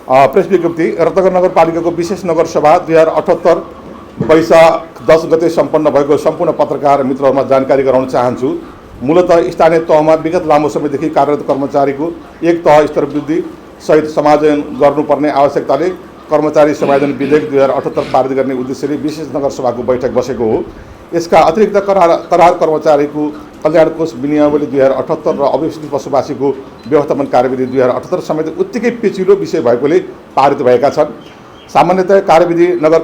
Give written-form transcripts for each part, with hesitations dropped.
Press विज्ञप्ति रत्नगर नगरपालिकाको विशेष नगरसभा 2078 वैशाख 10 गते सम्पन्न भएको सम्पूर्ण पत्रकार मित्रहरूमा जानकारी गराउन चाहन्छु। मूलतः स्थानीय तहमा विगत लामो समयदेखि कार्यरत कर्मचारीको एक तह स्तर वृद्धि सहित समायोजन गर्नुपर्ने आवश्यकताले कर्मचारी समायोजन विधेयक 2078 पारित गर्ने उद्देश्यले विशेष नगरसभाको बैठक बसेको हो। यसका अतिरिक्त करार कर्मचारीको कल्याण कोष विनियावली 2078 र अव्यवस्थित बसोबासीको व्यवस्थापन कार्यविधि 2078 समेत उत्तिकै पेचिलो विषय भएकोले पारित भएका छन्। सामान्यतया कार्यविधि नगर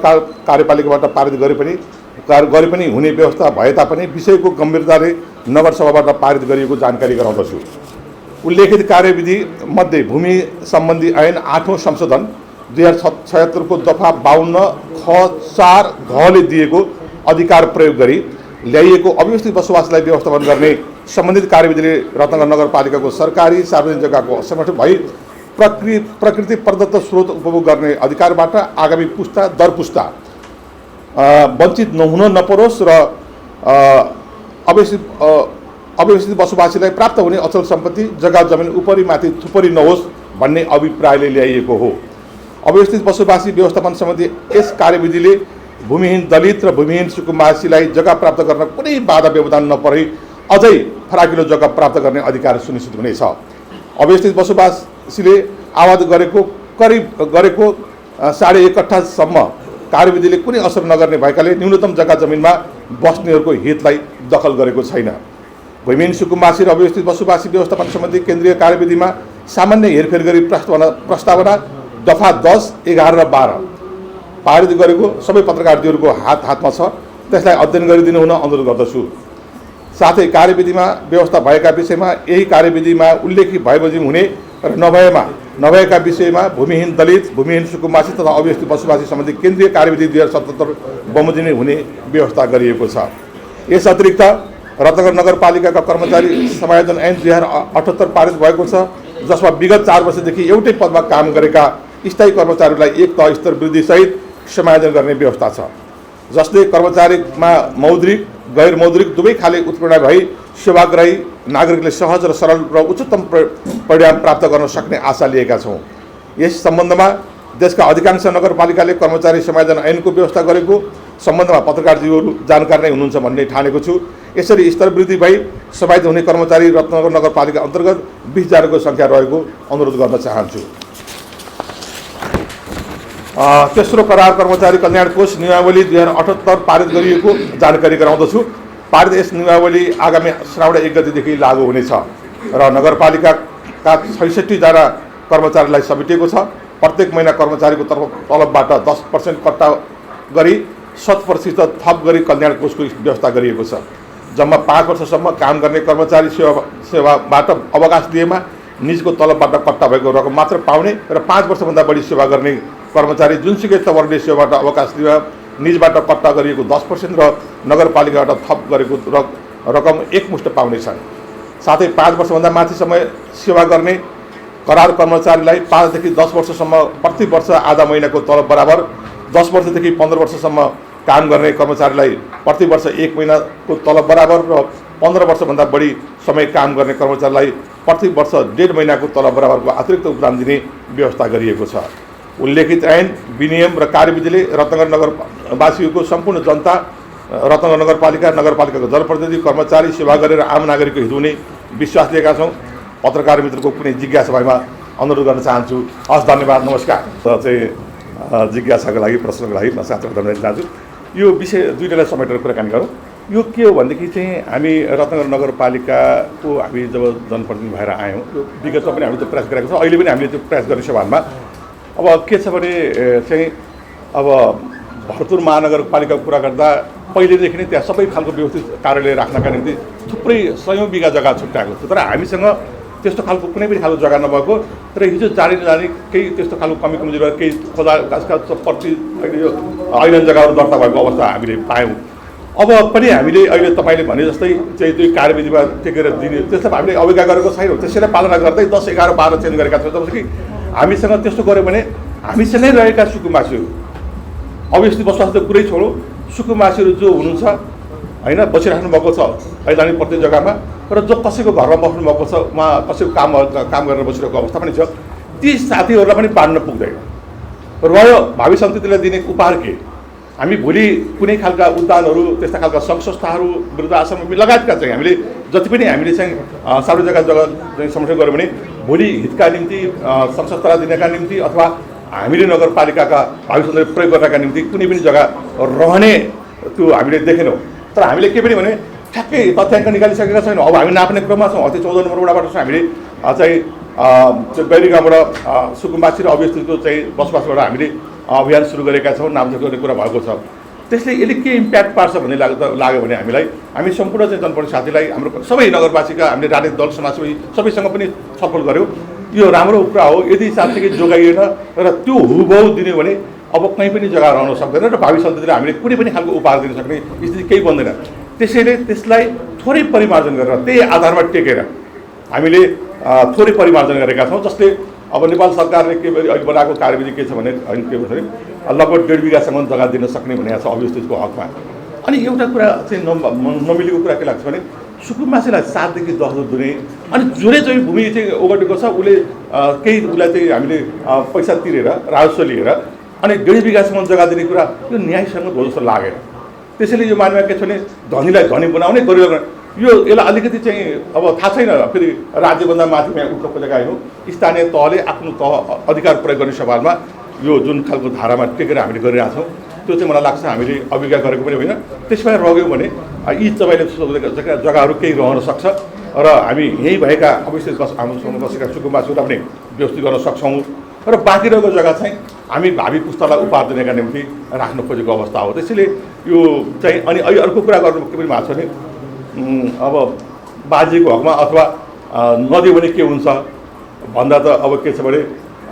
कार्यपालिकाबाट पारित गरे पनि हुने व्यवस्था भए तापनि विषयको गम्भीरताले नगरसभाबाट पारित गरिएको जानकारी गराउँदछु। उल्लेखित कार्यविधि मध्ये भूमि सम्बन्धी ऐन 8औं संशोधन 2076 को दफा 52 ख 4 घले दिएको अधिकार प्रयोग गरी ल्याइएको अव्यवस्थित बसोबासलाई व्यवस्थापन गर्ने सम्बन्धित कार्यविधिले रत्नगर नगरपालिकाको सरकारी सार्वजनिक जग्गाको असंरक्षित भई प्रकृति प्रदत्त स्रोत उपभोग गर्ने अधिकारबाट आगामी पुस्ता दर पुस्ता वञ्चित नहुन नपरोस् र अव्यवस्थित बसोबासीलाई प्राप्त हुने अचल सम्पत्ति जग्गा जमिन उपरी माथि थुपरी नहोस् भन्ने अभिप्रायले ल्याइएको हो। अव्यवस्थित बसोबासी व्यवस्थापन सम्बन्धी यस कार्यविधिले भूमिहीन दलित र भूमिहीन सुकुम्बासीलाई जग्गा प्राप्त गर्न कुनै बाधा व्यवधान नपरे अझै फराकिलो जग्गा प्राप्त गर्ने अधिकार सुनिश्चित हुनेछ। अव्यवस्थित बसोबासीले आवाज गरेको करिब 1.5 कट्ठासम्म कार्यविधिले कुनै असर नगर्ने भएकाले न्यूनतम जग्गा जमिनमा बस्नेहरूको हितलाई दखल गरेको छैन। भूमिहीन सुकुम्बासी र अव्यवस्थित बसोबासी व्यवस्थापन सम्बन्धी केन्द्रीय कार्यविधिमा सामान्य हेरफेर गरी प्रस्तावना दफा 10, 11 र 12 पारित गरेको सबै पत्रकारहरूको हातमा छ। त्यसलाई अध्ययन गरिदिनु हुन अनुरोध गर्दछु। साथै कार्यविधिमा व्यवस्था भएका विषयमा यही कार्यविधिमा उल्लेखित भएबजी हुने र नभएका विषयमा भूमिहीन दलित भूमिहीन सुकुम्बासी तथा अव्यवस्थित बसोबासी सम्बन्धी केन्द्रीय कार्यविधि 2077 बमोजिम हुने व्यवस्था गरिएको छ। यस अतिरिक्त रत्नगर नगरपालिकाका कर्मचारी समायोजन ऐन 2078 पारित भएको छ, जसमा विगत 4 वर्षदेखि एउटै पदमा काम गरेका स्थायी कर्मचारीलाई एक तह स्तर वृद्धि सहित समायोजन गर्ने व्यवस्था छ, जसले कर्मचारीमा मौद्रिक गैर मौद्रिक दुवै खाले उत्पीडन भई सेवाग्राही नागरिकले सहज र सरल र उच्चतम परिणाम प्राप्त गर्न सक्ने आशा लिएका छौँ। यस सम्बन्धमा देशका अधिकांश नगरपालिकाले कर्मचारी समायोजन ऐनको व्यवस्था गरेको सम्बन्धमा पत्रकारजीहरू जानकार नै हुनुहुन्छ भन्ने ठानेको छु। यसरी स्तर वृद्धि भई समायोजित हुने कर्मचारी रत्नगर नगरपालिका अन्तर्गत 20 जनाको सङ्ख्या रहेको अनुरोध गर्न चाहन्छु। तेस्रो करार कर्मचारी कल्याण कोष नियमावली 2078 पारित गरिएको जानकारी गराउँदछु। पारित यस नियमावली आगामी श्रावण 1 गतेदेखि लागू हुनेछ र नगरपालिकाका 66 जना कर्मचारीलाई समेटिएको छ। प्रत्येक महिना कर्मचारीको तलबबाट 10% कट्टा गरी 100% थप गरी कल्याण कोषको व्यवस्था गरिएको छ। जम्मा 5 वर्षसम्म काम गर्ने कर्मचारी सेवाबाट अवकाश लिएमा निजको तलबबाट कट्टा भएको रकम मात्र पाउने र 5 वर्षभन्दा बढी सेवा गर्ने कर्मचारी जुनसुकै तवरले सेवाबाट अवकाश लिएमा निजबाट कट्टा गरिएको 10% र नगरपालिकाबाट थप गरेको रकम एकमुष्ट पाउनेछन्। साथै 5 वर्षभन्दा माथि समय सेवा गर्ने करार कर्मचारीलाई 5 देखि 10 वर्षसम्म प्रति वर्ष आधा महिनाको तलब बराबर, 10 वर्षदेखि 15 वर्षसम्म काम गर्ने कर्मचारीलाई प्रति वर्ष 1 महिनाको तलब बराबर र 15 वर्षभन्दा बढी समय काम गर्ने कर्मचारीलाई प्रति वर्ष 1.5 महिनाको तलब बराबरको अतिरिक्त उपदान दिने व्यवस्था गरिएको छ। उल्लेखित ऐन विनियम र कार्यविधिले रत्नगर नगरवासीको सम्पूर्ण जनता, रत्नगर नगरपालिकाको जनप्रतिनिधि, कर्मचारी, सेवा गरेर आम नागरिकको हित हुने विश्वास लिएका छौँ। पत्रकार मित्रको कुनै जिज्ञासा भएमा अनुरोध गर्न चाहन्छु। हस्, धन्यवाद, नमस्कार। चाहिँ जिज्ञासाको लागि प्रश्नको लागि म साथीलाई धन्यवाद चाहन्छु। यो विषय दुईटालाई समेटेर कुराकानी गरौँ। यो के हो भनेदेखि चाहिँ हामी रत्नगर नगरपालिकाको हामी जब जनप्रतिनिधि भएर आयौँ, यो विगतमा पनि हामीले त्यो प्रयास गरेको छौँ, अहिले पनि हामीले त्यो प्रयास गर्ने सभामा अब के छ भने चाहिँ अब भरतपुर महानगरपालिकाको कुरा गर्दा पहिलेदेखि नै त्यहाँ सबै खालको व्यवस्थित कार्यालय राख्नका निम्ति थुप्रै 100औं बिघा जग्गा छुट्याएको छ। तर हामीसँग त्यस्तो खालको कुनै पनि खालको जग्गा नभएको र हिजो जाने केही त्यस्तो खालको कमी कमजोरी भएर केही खोला गाछका प्रति ऐन जग्गाहरू दर्ता भएको अवस्था हामीले पायौँ। अब पनि हामीले अहिले तपाईँले भने जस्तै चाहिँ त्यो कार्यविधिमा टेकेर दिने त्यसलाई हामीले अवज्ञा गरेको छैनौँ। त्यसैलाई पालना गर्दै 10, 11, 12 चेन्ज गरेका छौँ। जब कि हामीसँग त्यस्तो गऱ्यो भने हामीसँगै रहेका सुकुम्बासीहरू, अव्यवस्थित बसोबासी त कुरै छोडौँ, सुकुम्बासीहरू जो हुनुहुन्छ हैन बसिराख्नु भएको छ अहिले हामी प्रत्येक जग्गामा, र जो कसैको घरमा बस्नु भएको छ, उहाँ कसैको काम गरेर बसिरहेको अवस्था पनि छ, ती साथीहरूलाई पनि बाँड्न पुग्दैन। रह्यो भावी सन्ततिलाई दिने उपहार के? हामी भोलि कुनै खालका उद्यानहरू त्यस्ता खालका सङ्घ संस्थाहरू वृद्धाश्रम लगायतका चाहिँ हामीले जति पनि हामीले चाहिँ सार्वजनिक जग्गा चाहिँ संरक्षण गऱ्यौँ भने भोलि हितका निम्ति सङ्घ संस्था दिनका निम्ति अथवा हामीले नगरपालिकाका भावी सन्ततिले प्रयोग गर्नका निम्ति कुनै पनि जग्गा रहने त्यो हामीले देखेनौँ। तर हामीले के पनि भने ठ्याक्कै तथ्याङ्क निकालिसकेका छैनौँ। अब हामी नाप्ने क्रममा छौँ। त्यो 14 नम्बर वडाबाट चाहिँ हामीले चाहिँ गैरीगाउँबाट सुकुम्बासी र अभियस्थितको चाहिँ बसोबासबाट हामीले अभियान सुरु गरेका छौँ। नामजप गर्ने कुरा भएको छ। त्यसले यसले के इम्प्याक्ट पार्छ भन्ने लाग्यो भने हामी सम्पूर्ण चाहिँ जनप्रतिनिधि साथीलाई हाम्रो सबै नगरवासीका हामीले राजनीतिक दल समाजसेवी सबैसँग पनि छलफल गऱ्यौँ। यो राम्रो कुरा हो। यदि साँच्चै जोगाइएन र त्यो हुबहु दिने भने अब कहीँ पनि जग्गा रहन सक्दैन र भावी सन्ततिलाई हामीले कुनै पनि खालको उपहार दिन सक्ने स्थिति केही बन्दैन। त्यसैले त्यसलाई थोरै परिमार्जन गरेर त्यही आधारमा टेकेर हामीले थोरै परिमार्जन गरेका छौँ। जसले अब नेपाल सरकारले के अहिले बनाएको कार्यविधि के छ भने के भन्छ भने लगभग 1.5 बिघासम्म जग्गा दिन सक्ने भनेको छ अभियस्थितको हकमा। अनि एउटा कुरा चाहिँ नमिलेको कुरा के लाग्छ भने सुकुम्बासीलाई 7 देखि 10 दिने अनि जुनै चाहिँ भूमि चाहिँ ओगटेको छ उसले उसलाई चाहिँ हामीले पैसा तिरेर राजस्व लिएर अनि 1.5 बिघासम्म जग्गा दिने कुरा यो न्यायसँग हो जस्तो लागेन। त्यसैले यो मानेमा के छ भने धनीलाई धनी बनाउने गरिब यो यसलाई अलिकति चाहिँ अब थाहा छैन। फेरि राज्यभन्दा माथिमा उठ्न खोजेका होइन। स्थानीय तहले आफ्नो अधिकार प्रयोग गर्ने सवालमा यो जुन खालको धारामा टेकेर हामीले गरिरहेका छौँ त्यो चाहिँ मलाई लाग्छ हामीले अभिज्ञा गरेको पनि होइन। त्यसमा रह्यौँ भने यी तपाईँले सोधेका जग्गाहरू केही रहन सक्छ र हामी यहीँ भएका अवश्य हामीसँग बसेका सुकुम्बासीलाई पनि व्यवस्थित गर्न सक्छौँ र बाँकी रहेको जग्गा चाहिँ हामी भावी पुस्तालाई उपहार दिनका निम्ति राख्न खोजेको अवस्था हो। त्यसैले यो चाहिँ अनि अहिले अर्को कुरा गर्नु के पनि भएको छ भने अब बाजेको हकमा अथवा नदियो भने के हुन्छ भन्दा त अब के छ भने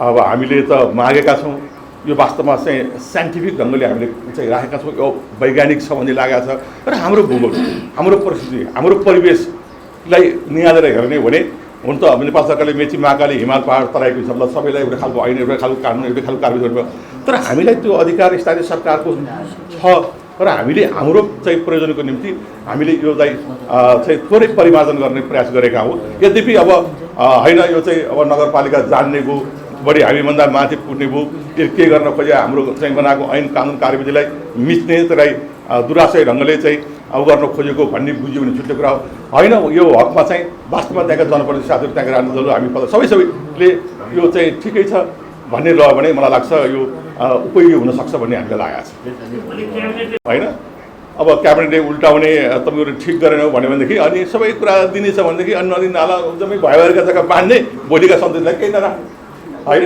अब हामीले त मागेका छौँ। यो वास्तवमा चाहिँ साइन्टिफिक ढङ्गले हामीले चाहिँ राखेका छौँ। यो वैज्ञानिक छ भन्ने लागेको छ र हाम्रो भूगोल हाम्रो परिस्थिति हाम्रो परिवेशलाई निहालेर हेर्ने भने हुन त अब नेपाल सरकारले मेची महाकाली हिमाल पहाड तराईको हिसाबले सबैलाई एउटा खालको ऐन एउटा खालको कानुन एउटा खालको कारबाही गर्नु तर हामीलाई त्यो अधिकार स्थानीय सरकारको छ र हामीले हाम्रो चाहिँ प्रयोजनको निम्ति हामीले यो चाहिँ थोरै परिमार्जन गर्ने प्रयास गरेका हौँ। यद्यपि अब होइन यो चाहिँ अब नगरपालिका जान्ने भयो बढी हामीभन्दा माथि पुग्ने भयो यो के गर्न खोजे हाम्रो चाहिँ बनाएको ऐन कानुन कार्यविधिलाई मिच्ने त्यसलाई दुराशय ढङ्गले चाहिँ अब गर्न खोजेको भन्ने बुझ्यो भने छुट्टै कुरा होइन। यो हकमा चाहिँ वास्तवमा त्यहाँका जनप्रतिनिधि साथीहरू त्यहाँका राजनीतिक दलहरू हामी सबैले यो चाहिँ ठिकै छ भन्ने रह्यो भने मलाई लाग्छ यो उपयोगी हुनसक्छ भन्ने हामीलाई लागेको छ होइन। अब क्याबिनेटले उल्टाउने तपाईँहरू ठिक गरेन भन्यो भनेदेखि अनि सबै कुरा दिनेछ भनेदेखि अनि नदी नाला एकदमै भएका जग्गा बाँध्ने भोलिका सन्ततिलाई केही नराख्ने होइन।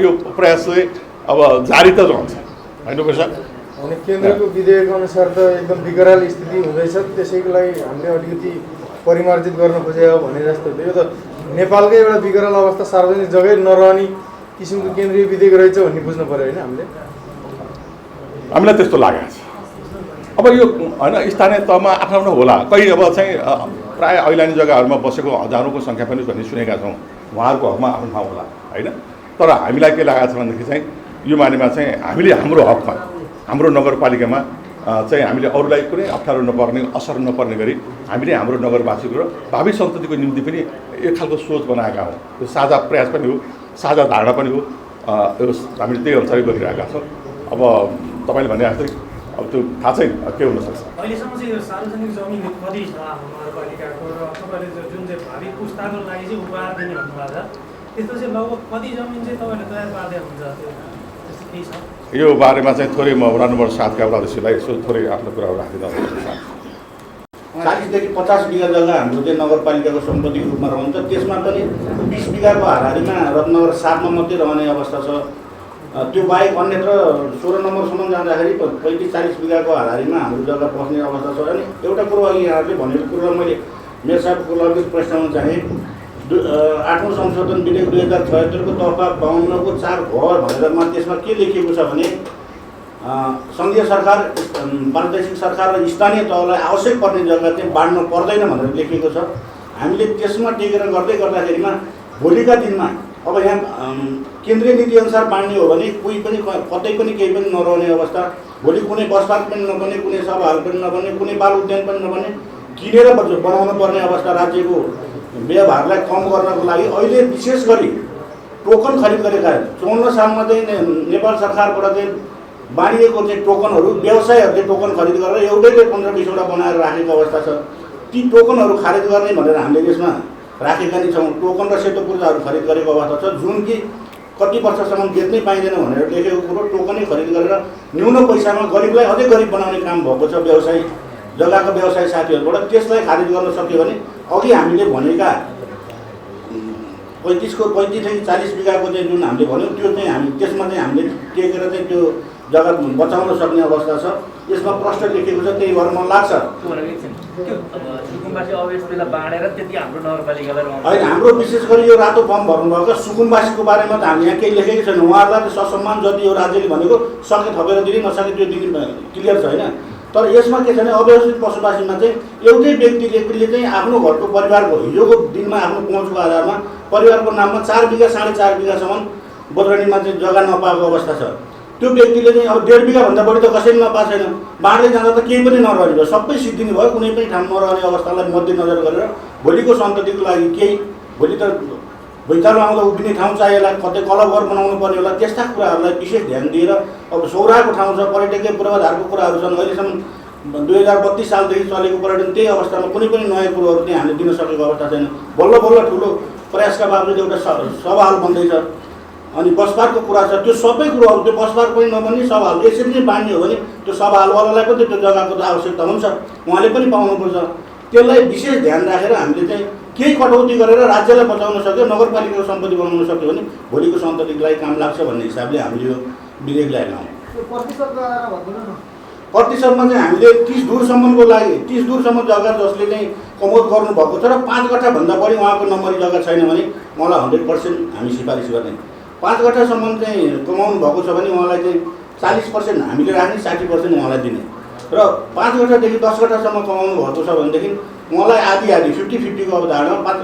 यो प्रयास चाहिँ अब जारी त रहन्छ होइन पैसा अनि केन्द्रको विधेयक अनुसार त एकदम विकराल स्थिति हुँदैछ। त्यसैको लागि हामीले अलिकति परिमार्जित गर्न खोजेको भने जस्तो यो त नेपालकै एउटा विकराल अवस्था सार्वजनिक जग्गै नरहने किसिमको केन्द्रीय विधेयक रहेछ भन्ने बुझ्नु पऱ्यो होइन। हामीलाई त्यस्तो लागेको छ। अब यो होइन स्थानीय तहमा आफ्नो आफ्नो होला कहीँ अब चाहिँ प्रायः ऐलानी जग्गाहरूमा बसेको हजारौँको सङ्ख्या पनि भन्ने सुनेका छौँ। उहाँहरूको हकमा आफ्नो ठाउँ होला होइन। तर हामीलाई के लागेको छ भनेदेखि चाहिँ यो मानेमा चाहिँ हामीले हाम्रो हकमा हाम्रो नगरपालिकामा चाहिँ हामीले अरूलाई कुनै अप्ठ्यारो नपर्ने असर नपर्ने गरी हामीले हाम्रो नगरवासीको र भावी सन्ततिको निम्ति पनि एक खालको सोच बनाएका हौँ। यो साझा प्रयास पनि हो साझा धारणा पनि हो। हामीले त्यही अनुसारै गरिरहेका छौँ। अब तपाईँले भने जस्तै अब त्यो थाहा छैन के हुनसक्छ। अहिलेसम्म चाहिँ यो सार्वजनिक जमिन कति छ हाम्रो नगरपालिकाको र तपाईँले जुन चाहिँ भावी पुस्ताको लागि चाहिँ उपहार दिने भन्नुभएको छ त्यस्तो चाहिँ लगभग कति जमिन चाहिँ तपाईँले तयार पार्दै हुन्छ त्यस्तो केही छ? यो बारेमा चाहिँ थोरै म वडा नम्बर 7 का उपाध्यक्षलाई यसो थोरै आफ्नो कुराहरू राखिदिनु 40 देखि 50 बिघा जग्गा हाम्रो चाहिँ नगरपालिकाको सम्पत्तिको रूपमा रहन्छ। त्यसमा पनि 20 बिघाको हाराहारीमा रत्नगर 7 मा मात्रै रहने अवस्था छ। त्यो बाहेक अन्यत्र 16 नम्बरसम्म जाँदाखेरि 35-40 बिघाको हाराहारीमा हाम्रो जग्गा पस्ने अवस्था छ। अनि एउटा कुरो अघि यहाँहरूले भनेको कुरो मैले मेयर साहबको लागि प्रश्न चाहे 8औं संशोधन विधेयक 2076 को तर्फमा 52 को 4 घर भनेरमा त्यसमा के लेखिएको छ भने सङ्घीय सरकार प्रादेशिक सरकार र स्थानीय तहलाई आवश्यक पर्ने जग्गा चाहिँ बाँड्न पर्दैन भनेर लेखिएको छ। हामीले त्यसमा टेकेर गर्दै गर्दाखेरिमा भोलिका दिनमा अब यहाँ केन्द्रीय नीति अनुसार बाँड्ने हो भने कोही पनि कतै पनि केही पनि नरहने अवस्था। भोलि कुनै बस पार्क पनि नबन्ने कुनै सभाहरू पनि नबन्ने कुनै बाल उद्यान पनि नबन्ने किनेर बनाउनु पर्ने अवस्था। राज्यको व्ययभारलाई कम गर्नको लागि अहिले विशेष गरी टोकन खरिद गरेका 54 सालमा चाहिँ नेपाल सरकारबाट चाहिँ बाँडिएको चाहिँ टोकनहरू व्यवसायहरूले टोकन खरिद गरेर एउटैले 15-20वटा बनाएर राखेको अवस्था छ। ती टोकनहरू खारेज गर्ने भनेर हामीले यसमा राखेका नै छौँ। टोकन र सेतो पूर्जाहरू खरिद गरेको अवस्था छ, जुन कि कति वर्षसम्म बेच्नै पाइँदैन भनेर लेखेको कुरो टोकनै खरिद गरेर न्यून पैसामा गरिबलाई अझै गरिब बनाउने काम भएको छ व्यवसाय जग्गाको व्यवसाय साथीहरूबाट। त्यसलाई खारिज गर्न सक्यो भने अघि हामीले भनेका 35 40 बिघाको चाहिँ जुन हामीले भन्यौँ त्यो चाहिँ हामी त्यसमा चाहिँ हामीले टेकेर चाहिँ त्यो जग्गा बचाउन सक्ने अवस्था छ। यसमा प्रश्न लेखेको छ, त्यही भएर मन लाग्छ होइन। हाम्रो विशेष गरी यो रातो फर्म भर्नुभएको सुकुम्बासीको बारेमा त हामी यहाँ केही लेखेकै छैन। उहाँहरूलाई ससम्मान जति यो राज्यले भनेको सके थपेर दिने नसके त्यो दिने क्लियर छ होइन। तर यसमा के छ भने अव्यवस्थित बसोबासीमा चाहिँ एउटै व्यक्तिले चाहिँ आफ्नो घरको परिवारको हिजोको दिनमा आफ्नो पहुँचको आधारमा परिवारको नाममा 4 बिघा 4.5 बिघासम्म बोधरणीमा चाहिँ जग्गा नपाएको अवस्था छ। त्यो व्यक्तिले चाहिँ अब 1.5 बिघाभन्दा बढी त कसैले नपाएको छैन। बाँड्दै जाँदा त केही पनि नरहने भयो, सबै सिद्धिने भयो। कुनै पनि ठाउँ नरहने अवस्थालाई मध्यनजर गरेर भोलिको सन्ततिको लागि केही भोलि त भुइँचालो आउँदा उभिने ठाउँ चाहियो होला, कतै क्लब घर बनाउनु पर्ने होला, त्यस्ता कुराहरूलाई विशेष ध्यान दिएर अब सौराको ठाउँ छ, पर्यटकीय पूर्वाधारको कुराहरू छन्। अहिलेसम्म 2032 सालदेखि चलेको पर्यटन त्यही अवस्थामा कुनै पनि नयाँ कुरोहरू चाहिँ हामीले दिन सकेको अवस्था छैन। बल्ल बल्ल ठुलो प्रयासका बावजुद एउटा सवाल बन्दैछ। अनि बसपारको कुरा छ, त्यो सबै कुरोहरू त्यो बसपार पनि नबन्ने सवाल यसरी नै बाँड्ने हो भने त्यो सवालवालालाई पनि त्यो जग्गाको त आवश्यकता हुन्छ, उहाँले पनि पाउनुपर्छ। त्यसलाई विशेष ध्यान राखेर हामीले चाहिँ केही कटौती गरेर राज्यलाई बचाउन सक्यो, नगरपालिकाको सम्पत्ति बनाउन सक्यो भने भोलिको सन्ततिलाई काम लाग्छ भन्ने हिसाबले हामीले यो विधेयक ल्याएका हौँ। प्रतिशतमा चाहिँ हामीले 30 दूरसम्मको लागि 30 दूरसम्म जग्गा जसले चाहिँ कमोद गर्नुभएको छ र 5 गठाभन्दा बढी उहाँको नम्बरी जग्गा छैन भने उहाँलाई 100% हामी सिफारिस गर्ने। 5 गठासम्म चाहिँ कमाउनु भएको छ भने उहाँलाई चाहिँ 40% हामीले राख्ने, 60% उहाँलाई दिने। र 5 गठादेखि 10 गठासम्म कमाउनु भएको छ भनेदेखि उहाँलाई आधी 50-50को अवधारणा 5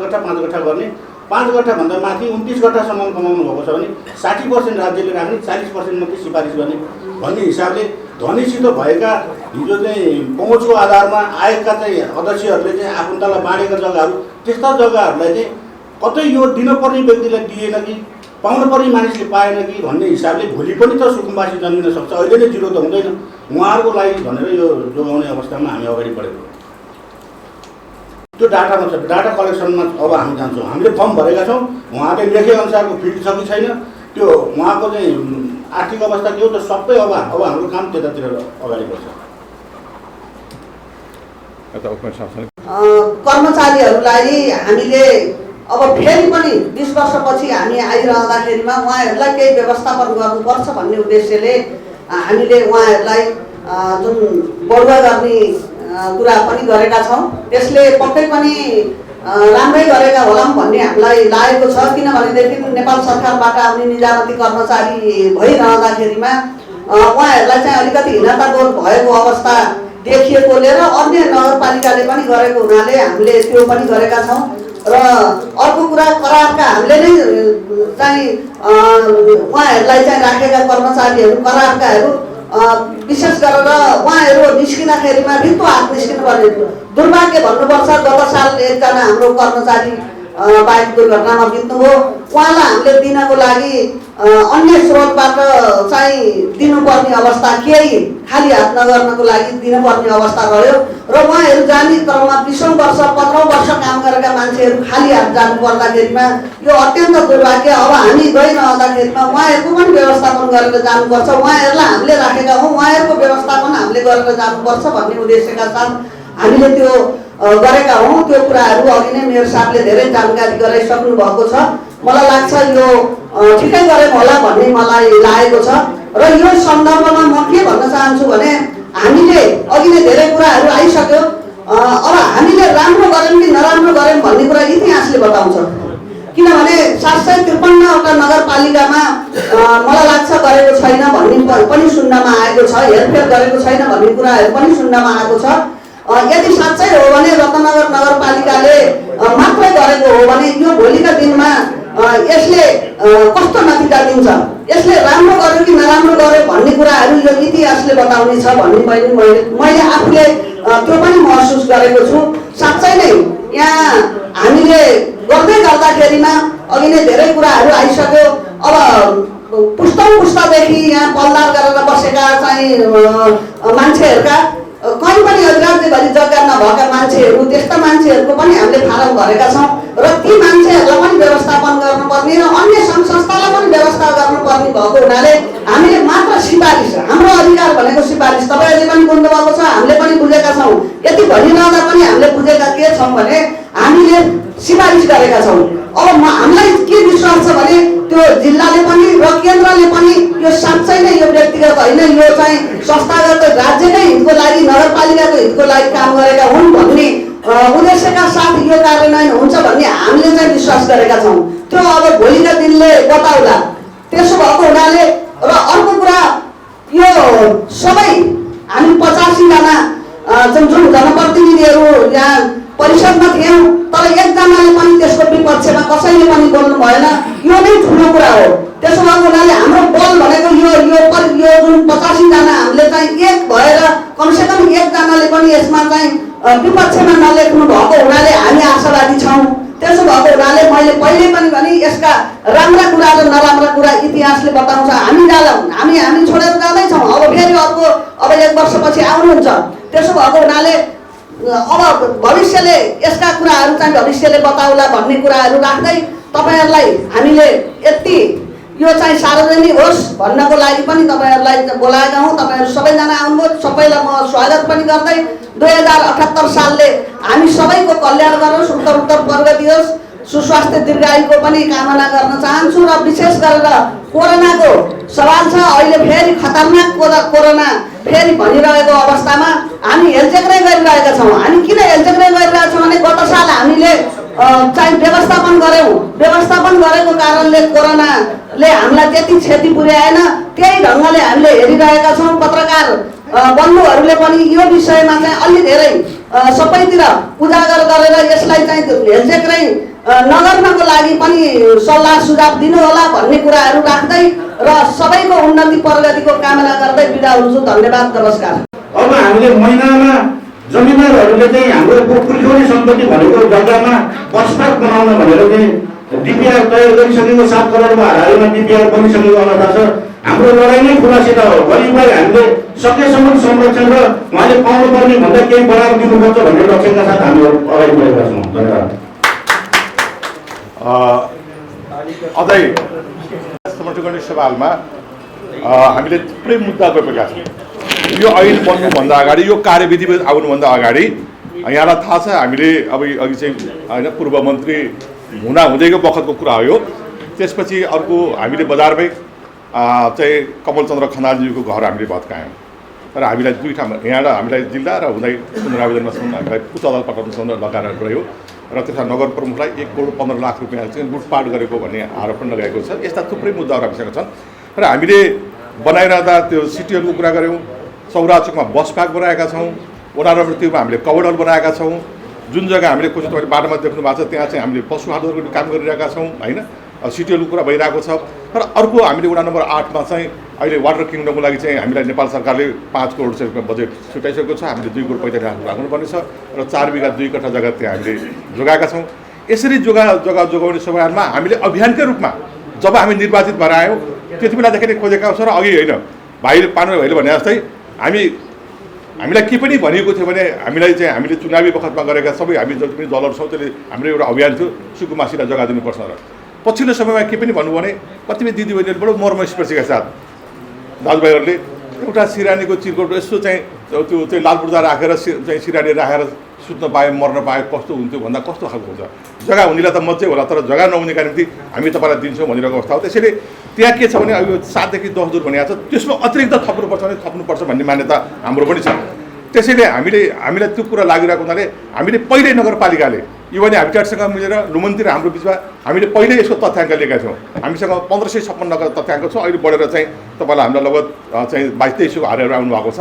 गठा गर्ने। 5 गठाभन्दा माथि 29 गठासम्म कमाउनु भएको छ भने 60% राज्यले राख्ने, 40% मात्रै सिफारिस गर्ने भन्ने हिसाबले धनीसित भएका हिजो चाहिँ पहुँचको आधारमा आएका चाहिँ अध्यक्षहरूले चाहिँ आफन्तलाई बाँडेका जग्गाहरू त्यस्ता जग्गाहरूलाई चाहिँ कतै यो दिनुपर्ने व्यक्तिलाई दिएन कि पाउनुपर्ने मानिसले पाएन कि भन्ने हिसाबले भोलि पनि त सुकुम्बासी जन्मिन सक्छ। अहिले नै जिरो त हुँदैन उहाँहरूको लागि भनेर यो जोगाउने अवस्थामा हामी अगाडि बढेको। त्यो डाटामा छ, डाटा कलेक्सनमा अब हामी जान्छौँ। हामीले फर्म भरेका छौँ, उहाँले लेखेअनुसारको फिल्ड छ कि छैन, त्यो उहाँको चाहिँ आर्थिक अवस्था के हो, त सबै अब हाम्रो काम त्यतातिर अगाडि बढ्छ। कर्मचारीहरूलाई हामीले अब फेरि पनि 20 वर्षपछि हामी आइरहँदाखेरिमा उहाँहरूलाई केही व्यवस्थापन गर्नुपर्छ भन्ने उद्देश्यले हामीले उहाँहरूलाई जुन बढुवा गर्ने कुरा पनि गरेका छौँ। त्यसले पक्कै पनि राम्रै गरेका होला भन्ने हामीलाई लागेको छ। किनभनेदेखि नेपाल सरकारबाट आउने निजामती कर्मचारी भइरहँदाखेरिमा उहाँहरूलाई चाहिँ अलिकति हिनाताबोध भएको अवस्था देखिएकोले र अन्य नगरपालिकाले पनि गरेको हुनाले हामीले त्यो पनि गरेका छौँ। र अर्को कुरा करारका हामीले नै चाहिँ उहाँहरूलाई चाहिँ राखेका कर्मचारीहरू करारकाहरू विशेष गरेर उहाँहरू निस्किँदाखेरिमा रित्तो हात निस्किनु पर्ने दुर्भाग्य भन्नुपर्छ। गत साल एकजना हाम्रो कर्मचारी बाइक दुर्घटनामा बित्नुभयो। उहाँलाई हामीले दिनको लागि अन्य स्रोतबाट चाहिँ दिनुपर्ने अवस्था केही खाली हात नगर्नको लागि दिनुपर्ने अवस्था रह्यो र उहाँहरू जाने क्रममा 20औं वर्ष 15औं वर्ष काम गरेका मान्छेहरू खाली हात जानु पर्दाखेरिमा यो अत्यन्त दुर्भाग्य। अब हामी गइरहँदाखेरिमा उहाँहरूको पनि व्यवस्थापन गरेर जानुपर्छ। उहाँहरूलाई हामीले राखेका हौँ, उहाँहरूको व्यवस्थापन हामीले गरेर जानुपर्छ भन्ने उद्देश्यका साथ हामीले त्यो गरेका हौँ। त्यो कुराहरू अघि नै मेयर साहबले धेरै जानकारी गराइसक्नु भएको छ। मलाई लाग्छ यो ठिकै गरेँ होला भन्ने मलाई लागेको छ। र यो सन्दर्भमा म के भन्न चाहन्छु भने हामीले अघि नै धेरै कुराहरू आइसक्यो। अब हामीले राम्रो गऱ्यौँ कि नराम्रो गऱ्यौँ भन्ने कुरा इतिहासले बताउँछ। किनभने 753वटा नगरपालिकामा मलाई लाग्छ गरेको छैन भन्ने पनि सुन्नमा आएको छ, हेरफेर गरेको छैन भन्ने कुराहरू पनि सुन्नमा आएको छ। यदि साँच्चै हो भने रत्नगर नगरपालिकाले मात्रै गरेको हो भने यो भोलिका दिनमा यसले कस्तो नतिजा दिन्छ, यसले राम्रो गर्यो कि नराम्रो गर्यो भन्ने कुराहरू यो इतिहासले बताउने छ भन्ने मैले आफूले त्यो पनि महसुस गरेको छु। साँच्चै नै यहाँ हामीले गर्दै गर्दाखेरिमा अघि नै धेरै कुराहरू आइसक्यो। मान्छेहरूका कहीँ पनि राज्यभरि जग्गा नभएका मान्छेहरू त्यस्ता मान्छेहरूको पनि हामीले फारम भरेका छौँ र ती मान्छेहरूलाई पनि व्यवस्थापन गर्नुपर्ने र अन्य सङ्घ संस्थालाई पनि व्यवस्था गर्नुपर्ने भएको हुनाले हामीले मात्र सिफारिस हाम्रो अधिकार भनेको सिफारिस तपाईँहरूले पनि बुझ्नुभएको छ हामीले पनि बुझेका छौँ यति भनिरहँदा पनि हामीले बुझेका के छौँ भने हामीले सिफारिस गरेका छौँ। अब हामीलाई के विश्वास छ भने त्यो जिल्लाले पनि र केन्द्रले पनि यो साँच्चै नै यो व्यक्तिगत होइन यो चाहिँ संस्थागत राज्यकै हितको लागि नगरपालिकाको हितको लागि काम गरेका हुन् भन्ने उद्देश्यका साथ यो कार्यान्वयन हुन्छ भन्ने हामीले चाहिँ विश्वास गरेका छौँ। त्यो अब भोलिका दिनले बताउला। त्यसो भएको हुनाले र अर्को कुरा यो सबै हामी 85 जना जुन जनप्रतिनिधिहरू यहाँ परिषदमा थियौँ तर एकजनाले पनि त्यसको विपक्षमा कसैले पनि बोल्नु भएन। यो नै ठुलो कुरा हो। त्यसो भएको हुनाले हाम्रो बल भनेको यो जुन 85 जना हामीले चाहिँ एक भएर कमसेकम एकजनाले पनि यसमा चाहिँ विपक्षमा नलेख्नु भएको हुनाले हामी आशावादी छौँ। त्यसो भएको हुनाले मैले पहिले पनि भने यसका राम्रा कुरा र नराम्रा कुरा इतिहासले बताउँछ। हामी छोडेर जाँदैछौँ। अब फेरि अर्को अब 1 वर्षपछि आउनुहुन्छ। त्यसो भएको हुनाले अब भविष्यले यसका कुराहरू चाहिँ भविष्यले बताउला भन्ने कुराहरू राख्दै तपाईँहरूलाई हामीले यति यो चाहिँ सार्वजनिक होस् भन्नको लागि पनि तपाईँहरूलाई बोलाएका हौँ। तपाईँहरू सबैजना आउनुभयो। सबैलाई म स्वागत पनि गर्दै 2078 सालले हामी सबैको कल्याण गरोस्, उत्तर प्रगति होस्, सुस्वास्थ्य दीर्घायुको पनि कामना गर्न चाहन्छु। र विशेष गरेर कोरोनाको सवाल छ। अहिले फेरि खतरनाक कोरोना फेरि भनिरहेको अवस्थामा हामी हेलचेक्रै गरिरहेका छौँ। हामी किन हेलचेक्रै गरिरहेका छौँ भने गत साल हामीले चाहिँ व्यवस्थापन गऱ्यौँ। व्यवस्थापन गरेको कारणले कोरोनाले हामीलाई त्यति क्षति पुर्याएन। त्यही ढङ्गले हामीले हेरिरहेका छौँ। पत्रकार बन्धुहरूले पनि यो विषयमा चाहिँ अलि धेरै सबैतिर उजागर गरेर यसलाई चाहिँ हेलचेक्रै नगर्नको लागि पनि सल्लाह सुझाव दिनुहोला भन्ने कुराहरू राख्दै र सबैको उन्नति प्रगतिको कामना गर्दै बिदा हुन्छु। धन्यवाद, नमस्कार। अब हामीले महिनामा जमिनदारहरूले चाहिँ हाम्रो पुर्खौली सम्पत्ति भनेको जग्गामा बसपार्क बनाउन भनेर चाहिँ डिपिआर तयार गरिसकेको 7 करोडको हाराहारीमा डिपिआर बनिसकेको अवस्था छ। हाम्रो लडाइँ नै खुलासित हो। वरिपरि हामीले सकेसम्म संरक्षण र उहाँले पाउनुपर्ने भन्दा केही बढाएर दिनुपर्छ भन्ने लक्ष्यका साथ हामी अगाडि बढेका छौँ। धन्यवाद। अझै समर्थन गर्ने सवालमा हामीले थुप्रै मुद्दा गएका छौँ। यो ऐन बन्नुभन्दा अगाडि यो कार्यविधि आउनुभन्दा अगाडि यहाँलाई थाहा छ हामीले अब अघि चाहिँ होइन पूर्व मन्त्री हुँदैको बखतको कुरा हो यो। त्यसपछि अर्को हामीले बजारमै चाहिँ कमलचन्द्र खनालजीको घर हामीले भत्कायौँ र हामीलाई 2 ठाउँमा यहाँबाट हामीलाई जिल्ला र हुँदै पुनरावेदनमासम्म हामीलाई उच्च अदालत पठाउनुसम्म लगाएर रह्यो र त्यसमा नगर प्रमुखलाई 1 करोड 15 लाख रुपियाँ चाहिँ लुटपाट गरेको भन्ने आरोप लगाएको छ। यस्ता थुप्रै मुद्दाहरू हामीसँग छन् र हामीले बनाइरहँदा त्यो सिटीहरूको कुरा गऱ्यौँ। सौराचोकमा बस पार्क बनाएका छौँ। 89 नम्बर हामीले कभर्ड हल बनाएका छौँ। जुन जग्गा हामीले खोज्नु तपाईँले बाटोमा देख्नु भएको छ त्यहाँ चाहिँ हामीले पशु हार्डवेयरको काम गरिरहेका छौँ होइन। सिटीहरूको कुरा भइरहेको छ। तर अर्को हामीले 8 नम्बर मा चाहिँ अहिले वाटर किङडमको लागि चाहिँ हामीलाई नेपाल सरकारले 5 करोड रुपियाँ बजेट छुट्याइसकेको छ। हामीले 2 करोड 45 लाख राख्नुपर्ने छ र 4 बिघा 2 कट्ठा जग्गा त्यहाँ हामीले जोगाएका छौँ। यसरी जग्गा जोगाउने समयमा हामीले अभियानकै रूपमा जब हामी निर्वाचित भएर आयौँ त्यति बेलादेखि नै खोजेका छौँ र अघि होइन पाण्डे भाइले भने जस्तै हामीलाई के पनि भनिएको थियो भने हामीले चुनावी बखतमा गरेका सबै हामी जति पनि दलहरू छौँ त्यसले हाम्रो एउटा अभियान थियो सुकुमासीलाई जग्गा दिनुपर्छ र पछिल्लो समयमा के पनि भन्नु भने कतिपय दिदीबहिनीहरू बडो मर्मस्पर्शीका साथ दाजुभाइहरूले एउटा सिरानीको चिरकोट यसो चाहिँ त्यो लालपुर्जा राखेर चाहिँ सिरानी राखेर सुत्न पाए मर्न पाए कस्तो हुन्थ्यो भन्दा कस्तो खालको हुन्छ। जग्गा हुनेलाई त मजै होला तर जग्गा नहुनेका निम्ति हामी तपाईँलाई दिन्छौँ भनिरहेको अवस्था हो। त्यसैले त्यहाँ के छ भने अब 7 देखि 10 दूर भनिएको छ त्यसमा अतिरिक्त थप्नुपर्छ भने थप्नुपर्छ भन्ने मान्यता हाम्रो पनि छ। त्यसैले हामीलाई त्यो कुरा लागिरहेको हुनाले हामीले पहिल्यै नगरपालिकाले युवा हेबिटेटसँग मिलेर लुमन्ती र हाम्रो बिचमा हामीले पहिल्यै यसको तथ्याङ्क लिएका थियौँ। हामीसँग 1556 का तथ्याङ्क छ। अहिले बढेर चाहिँ तपाईँलाई हामीलाई लगभग चाहिँ 22-2300 हारेर आउनुभएको छ।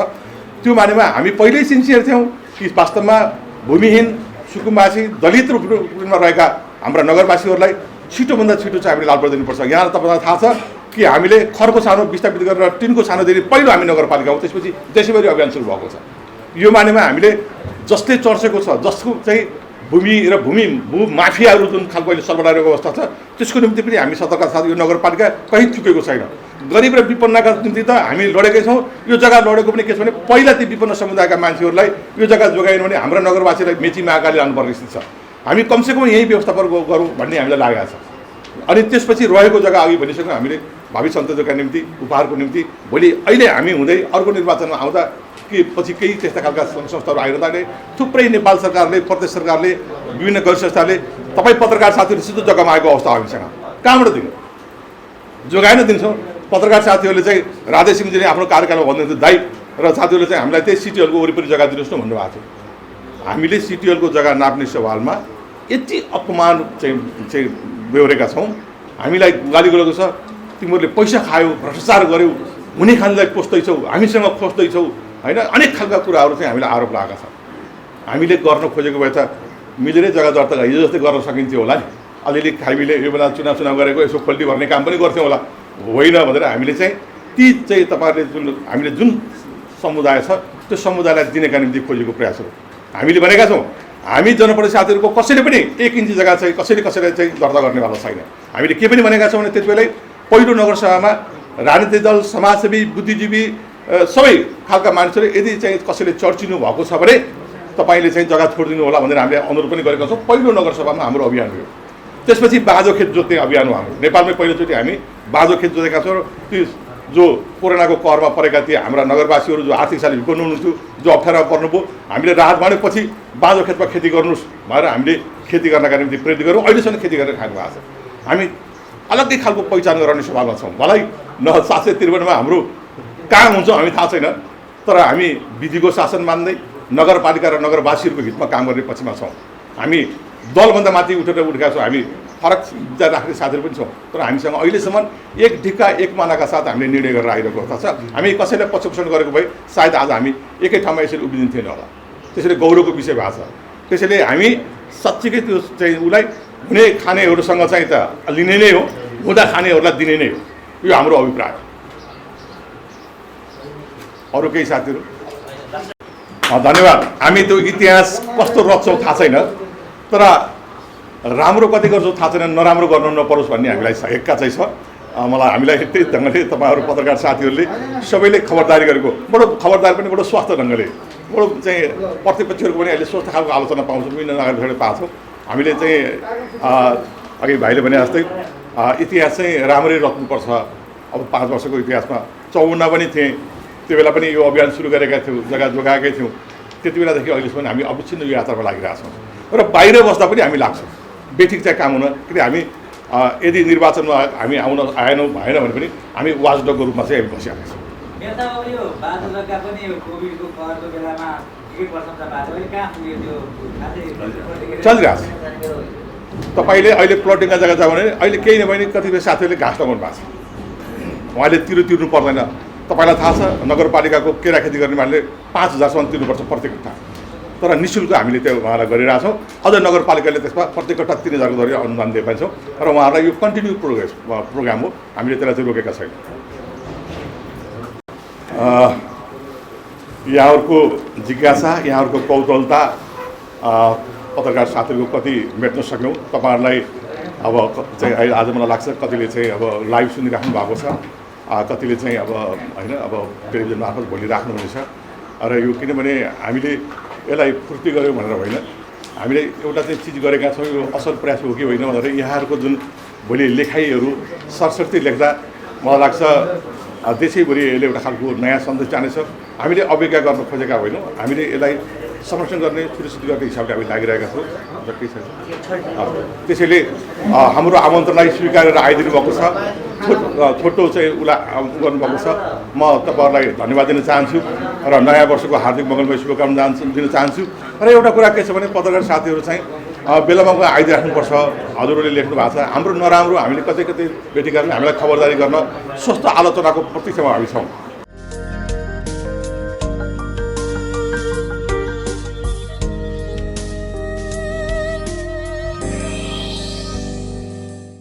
त्यो मानेमा हामी पहिल्यै सिन्सियर थियौँ कि वास्तवमा भूमिहीन सुकुम्बासी दलित रूपमा रहेका हाम्रा नगरवासीहरूलाई छिटोभन्दा छिटो चाहिँ हामीले लालपुर दिनुपर्छ। यहाँ तपाईँलाई थाहा छ कि हामीले खरको सानो विस्थापित गरेर टिनको सानोदेखि पहिलो हामी नगरपालिका हो। त्यसपछि देशैभरि अभियान सुरु भएको छ। यो मानेमा हामीले जसले चर्चेको छ जसको चाहिँ भूमि र भू माफियाहरू जुन खालको अहिले सर्वलाइको अवस्था छ त्यसको निम्ति पनि हामी सतर्कता साथ यो नगरपालिका कहीँ चुकेको छैन। गरिब र विपन्नका निम्ति त हामी लडेकै छौँ। यो जग्गा लडेको पनि के छ भने पहिला ती विपन्न समुदायका मान्छेहरूलाई यो जग्गा जोगाएन भने हाम्रा नगरवासीलाई मेची महाकाली लानुपर्ने स्थिति छ। हामी कमसेकम यही व्यवस्थापन गरौँ भन्ने हामीलाई लागेको छ। अनि त्यसपछि रहेको जग्गा अघि भनिसक्यौँ हामीले भावी सन्ततिका निम्ति उपहारको निम्ति भोलि अहिले हामी हुँदै अर्को निर्वाचनमा आउँदा कि पछि केही त्यस्ता खालका संस्थाहरू आइरहँदाले थुप्रै नेपाल सरकारले प्रदेश सरकारले विभिन्न गैर संस्थाले तपाईँ पत्रकार साथीहरू सिधो जग्गामा आएको अवस्था हामीसँग कहाँबाट दिनु जोगाएन दिन्छौँ। पत्रकार साथीहरूले चाहिँ राधे सिंहजीले आफ्नो कार्यकालमा भन्नुहुन्थ्यो दाइ र साथीहरूले चाहिँ हामीलाई त्यही सिटी हलको वरिपरि जग्गा दिनुहोस् न भन्नुभएको थियो। हामीले सिटी हलको जग्गा नाप्ने सवालमा यति अपमान चाहिँ बेहोरेका छौँ। हामीलाई गाली गरेको छ तिमीहरूले पैसा खायौ भ्रष्टाचार गर्यौ हुने खानेलाई पोस्दैछौ हामीसँग खोज्दैछौ होइन अनेक खालका कुराहरू चाहिँ हामीलाई आरोप लागेका छ। हामीले गर्न खोजेको भए त मिलेरै जग्गा दर्ता हिजो जस्तै गर्न सकिन्थ्यो होला नि। अलिअलि हामीले यो बेला चुनाव गरेको यसो खोल्टी भर्ने काम पनि गर्थ्यौँ होला होइन भनेर हामीले चाहिँ ती चाहिँ तपाईँहरूले हामीले जुन समुदाय छ त्यो समुदायलाई दिनेका निम्ति खोजेको प्रयासहरू हामीले भनेका छौँ। हामी जनप्रतिनिधि साथीहरूको कसैले पनि 1 इन्ची जग्गा चाहिँ कसैले चाहिँ दर्ता गर्नेवाला छैन। हामीले के पनि भनेका छौँ भने त्यति बेलै पहिलो नगरसभामा राजनीतिक दल समाजसेवी बुद्धिजीवी सबै खालका मान्छेले यदि चाहिँ कसैले चर्चिनु भएको छ भने तपाईँले चाहिँ जग्गा छोडिदिनु होला भनेर हामीले अनुरोध पनि गरेका छौँ। पहिलो नगरसभामा हाम्रो अभियान हो। त्यसपछि बाँझो खेत जोत्ने अभियान हो हाम्रो नेपालमै पहिलोचोटि हामी बाँझो खेत जोतेका छौँ। ती जो कोरोनाको कहरमा परेका थिए हाम्रा नगरवासीहरू जो आर्थिक सालले विपन्न हुनुहुन्थ्यो जो अप्ठ्यारोमा पर्नुभयो हामीले राहत मानेपछि बाँझो खेतमा खेती गर्नुहोस् भनेर हामीले खेती गर्नका निम्ति प्रेरित गऱ्यौँ। अहिलेसम्म खेती गरेर खाएको भएको छ। हामी अलग्गै खालको पहिचान गराउने सवालमा छौँ। मलाई न 753 हाम्रो कहाँ हुन्छ हामी थाहा छैन तर हामी विधिको शासन मान्दै नगरपालिका र नगरवासीहरूको हितमा काम गर्ने पक्षमा छौँ। हामी दलभन्दा माथि उठेका छौँ। हामी फरक विचार राख्ने साथीहरू पनि छौँ तर हामीसँग अहिलेसम्म एक ढिक्का एक मानाका साथ हामीले निर्णय गरेर आइरहेको अवस्था छ। हामी कसैलाई पक्षपोषण गरेको भए सायद आज हामी एकै ठाउँमा यसरी उभिदिन्थेन होला। त्यसैले गौरवको विषय भएको छ। त्यसैले हामी साँच्चीकै त्यो चाहिँ उसलाई हुने खानेहरूसँग चाहिँ त लिने नै हो हुँदा खानेहरूलाई दिने नै हो यो हाम्रो अभिप्राय। अरू केही साथीहरू धन्यवाद। हामी त्यो इतिहास कस्तो रच्छौँ थाहा छैन तर राम्रो कति गर्छौँ थाहा छैन नराम्रो गर्नु नपरोस् भन्ने हामीलाई हेक्का चाहिँ छ। मलाई हामीलाई त्यही ढङ्गले तपाईँहरू पत्रकार साथीहरूले सबैले खबरदारी गरेको बडो खबरदारी पनि बडो स्वस्थ ढङ्गले बडो चाहिँ प्रतिपक्षहरूको पनि अहिले स्वस्थ खालको आलोचना पाउँछौँ विभिन्न नगरबाट पाउँछौँ। हामीले चाहिँ अघि भाइले भने जस्तै इतिहास चाहिँ राम्ररी रच्नुपर्छ। अब 5 वर्षको इतिहासमा 54 पनि थिएँ त्यो बेला पनि यो अभियान सुरु गरेका थियौँ जग्गा जोगाएकै थियौँ। त्यति बेलादेखि अहिलेसम्म हामी अविच्छिन्न यो यात्रामा लागिरहेका छौँ र बाहिर बस्दा पनि हामी लाग्छौँ बेठिक चाहिँ काम हुन। किन हामी यदि निर्वाचनमा हामी आएनौँ भएन भने पनि हामी वाचडगको रूपमा चाहिँ हामी बसिरहेका छौँ। चलिरहेको छ। तपाईँले अहिले प्लटिङका जग्गा छ भने अहिले केही नभए कतिपय साथीहरूले घाँस लगाउनु भएको छ उहाँले तिर्नु पर्दैन। तपाईँलाई थाहा छ नगरपालिकाको केरा खेती गर्ने मान्छेले 5000सम्म तिर्नुपर्छ प्रत्येक कट्ठा तर निःशुल्क हामीले त्यो उहाँलाई गरिरहेछौँ। अझ नगरपालिकाले त्यसमा प्रत्येक कट्ठा 3000को दरले अनुदान दिए पाइन्छौँ र उहाँहरूलाई यो कन्टिन्यू प्रोग्राम हो। हामीले त्यसलाई चाहिँ रोकेका छैनौँ। यहाँहरूको जिज्ञासा यहाँहरूको कौतूहलता पत्रकार साथीहरूको कति मेट्न सक्यौँ। तपाईँहरूलाई अब चाहिँ आज मलाई लाग्छ कतिले चाहिँ अब लाइभ सुनिराख्नु भएको छ कतिले चाहिँ अब होइन अब टेलिभिजन मार्फत भोलि राख्नुहुनेछ र यो किनभने हामीले यसलाई फुर्ती गऱ्यौँ भनेर होइन हामीले एउटा चाहिँ चिज गरेका छौँ यो असल प्रयास हो कि होइन भनेर यहाँहरूको जुन भोलि लेखाइहरू सरस्वती लेख्दा मलाई लाग्छ देशैभरि यसले एउटा खालको नयाँ सन्देश जानेछ। हामीले अवज्ञा गर्न खोजेका होइनौँ हामीले यसलाई संरक्षण गर्ने सुरक्षित गर्ने हिसाबले हामी लागिरहेका छौँ। त्यसैले हाम्रो आमन्त्रणलाई स्वीकार गरेर आइदिनु भएको छ। छोटो चाहिँ उसलाई गर्नुभएको छ। म तपाईँहरूलाई धन्यवाद दिन चाहन्छु र नयाँ वर्षको हार्दिक मङ्गलमय शुभकामना दिन चाहन्छु। र एउटा कुरा के छ भने पत्रकार साथीहरू चाहिँ बेलामा आइदिराख्नुपर्छ। हजुरहरूले लेख्नु भएको छ हाम्रो नराम्रो हामीले कतै भेटी गरेर हामीलाई खबरदारी गर्न स्वस्थ आलोचनाको प्रतीक्षामा हामी छौँ।